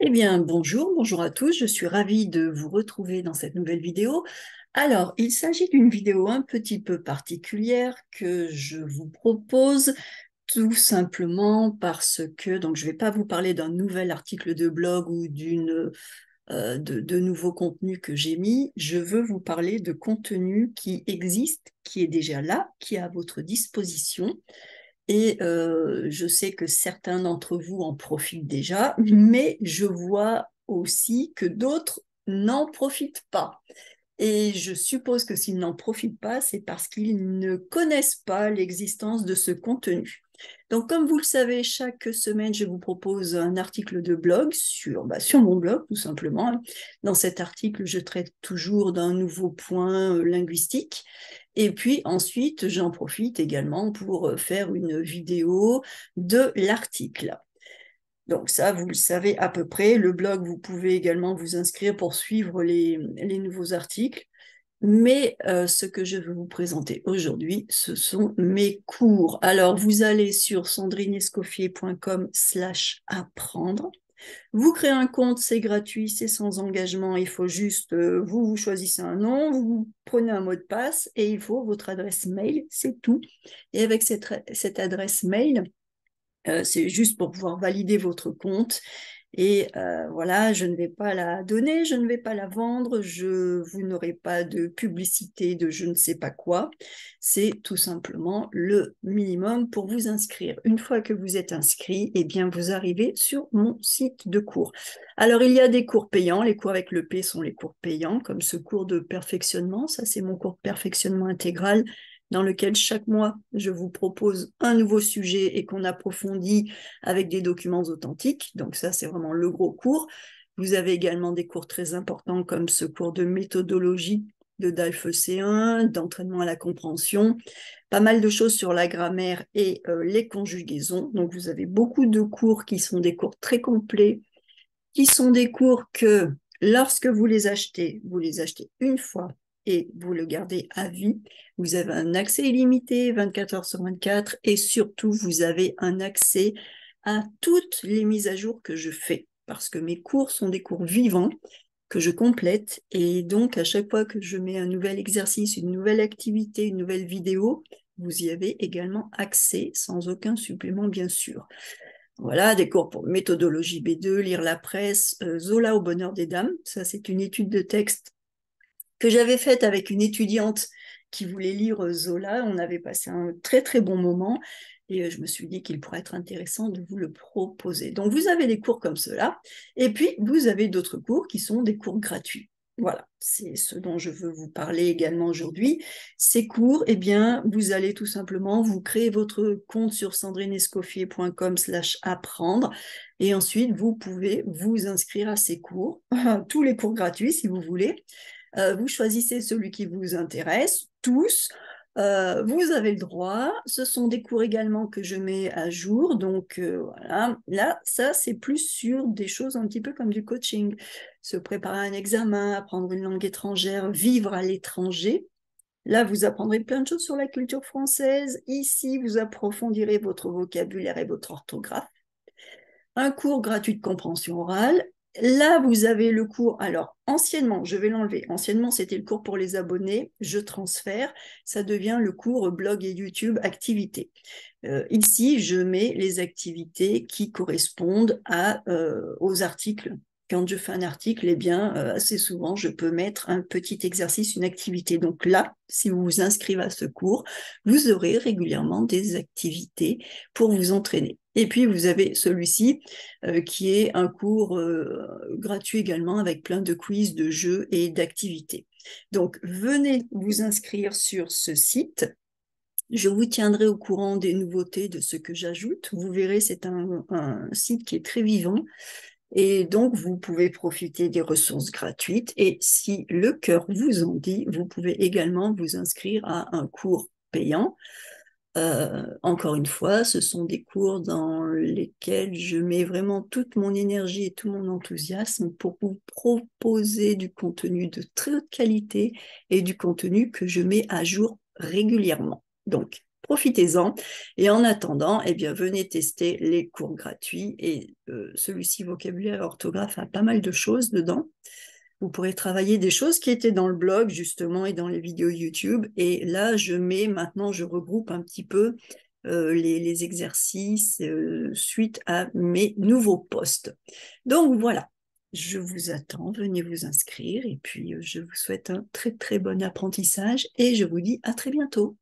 Eh bien, bonjour à tous, je suis ravie de vous retrouver dans cette nouvelle vidéo. Alors, il s'agit d'une vidéo un petit peu particulière que je vous propose tout simplement parce que, donc je ne vais pas vous parler d'un nouvel article de blog ou de nouveaux contenus que j'ai mis, je veux vous parler de contenu qui existe, qui est déjà là, qui est à votre disposition. Et je sais que certains d'entre vous en profitent déjà, mais je vois aussi que d'autres n'en profitent pas. Et je suppose que s'ils n'en profitent pas, c'est parce qu'ils ne connaissent pas l'existence de ce contenu. Donc, comme vous le savez, chaque semaine, je vous propose un article de blog sur mon blog, tout simplement. Dans cet article, je traite toujours d'un nouveau point linguistique. Et puis ensuite, j'en profite également pour faire une vidéo de l'article. Donc ça, vous le savez à peu près. Le blog, vous pouvez également vous inscrire pour suivre les nouveaux articles. Mais ce que je veux vous présenter aujourd'hui, ce sont mes cours. Alors, vous allez sur sandrinescoffier.com/apprendre. Vous créez un compte, c'est gratuit, c'est sans engagement. Il faut juste, vous choisissez un nom, vous prenez un mot de passe et il faut votre adresse mail, c'est tout. Et avec cette adresse mail, c'est juste pour pouvoir valider votre compte. Et voilà, je ne vais pas la donner, je ne vais pas la vendre, vous n'aurez pas de publicité de je ne sais pas quoi. C'est tout simplement le minimum pour vous inscrire. Une fois que vous êtes inscrit, eh bien, vous arrivez sur mon site de cours. Alors, il y a des cours payants. Les cours avec le P sont les cours payants, comme ce cours de perfectionnement. Ça, c'est mon cours de perfectionnement intégral dans lequel chaque mois, je vous propose un nouveau sujet et qu'on approfondit avec des documents authentiques. Donc ça, c'est vraiment le gros cours. Vous avez également des cours très importants comme ce cours de méthodologie de DALF C1, d'entraînement à la compréhension, pas mal de choses sur la grammaire et les conjugaisons. Donc vous avez beaucoup de cours qui sont des cours très complets, qui sont des cours que lorsque vous les achetez une fois et vous le gardez à vie. Vous avez un accès illimité, 24 heures sur 24, et surtout, vous avez un accès à toutes les mises à jour que je fais, parce que mes cours sont des cours vivants que je complète, et donc à chaque fois que je mets un nouvel exercice, une nouvelle activité, une nouvelle vidéo, vous y avez également accès sans aucun supplément, bien sûr. Voilà, des cours pour méthodologie B2, lire la presse, Zola au bonheur des dames. Ça, c'est une étude de texte que j'avais faite avec une étudiante qui voulait lire Zola. On avait passé un très très bon moment et je me suis dit qu'il pourrait être intéressant de vous le proposer. Donc vous avez des cours comme cela et puis vous avez d'autres cours qui sont des cours gratuits. Voilà, c'est ce dont je veux vous parler également aujourd'hui. Ces cours, eh bien, vous allez tout simplement vous créer votre compte sur sandrinescoffier.com/apprendre et ensuite vous pouvez vous inscrire à ces cours, tous les cours gratuits si vous voulez. Vous choisissez celui qui vous intéresse, tous. Vous avez le droit. Ce sont des cours également que je mets à jour. Donc voilà, là, ça, c'est plus sur des choses un petit peu comme du coaching. Se préparer à un examen, apprendre une langue étrangère, vivre à l'étranger. Là, vous apprendrez plein de choses sur la culture française. Ici, vous approfondirez votre vocabulaire et votre orthographe. Un cours gratuit de compréhension orale. Là, vous avez le cours. Alors, anciennement, je vais l'enlever. Anciennement, c'était le cours pour les abonnés. Je transfère. Ça devient le cours blog et YouTube activités. Ici, je mets les activités qui correspondent aux articles. Quand je fais un article, eh bien, assez souvent, je peux mettre un petit exercice, une activité. Donc là, si vous vous inscrivez à ce cours, vous aurez régulièrement des activités pour vous entraîner. Et puis, vous avez celui-ci qui est un cours gratuit également avec plein de quiz, de jeux et d'activités. Donc, venez vous inscrire sur ce site. Je vous tiendrai au courant des nouveautés, de ce que j'ajoute. Vous verrez, c'est un site qui est très vivant. Et donc, vous pouvez profiter des ressources gratuites. Et si le cœur vous en dit, vous pouvez également vous inscrire à un cours payant. Encore une fois, ce sont des cours dans lesquels je mets vraiment toute mon énergie et tout mon enthousiasme pour vous proposer du contenu de très haute qualité et du contenu que je mets à jour régulièrement. Donc, profitez-en. Et en attendant, eh bien, venez tester les cours gratuits. Et celui-ci, vocabulaire et orthographe, a pas mal de choses dedans. Vous pourrez travailler des choses qui étaient dans le blog, justement, et dans les vidéos YouTube. Et là, maintenant, je regroupe un petit peu les exercices suite à mes nouveaux posts. Donc voilà, je vous attends, venez vous inscrire et puis je vous souhaite un très très bon apprentissage et je vous dis à très bientôt.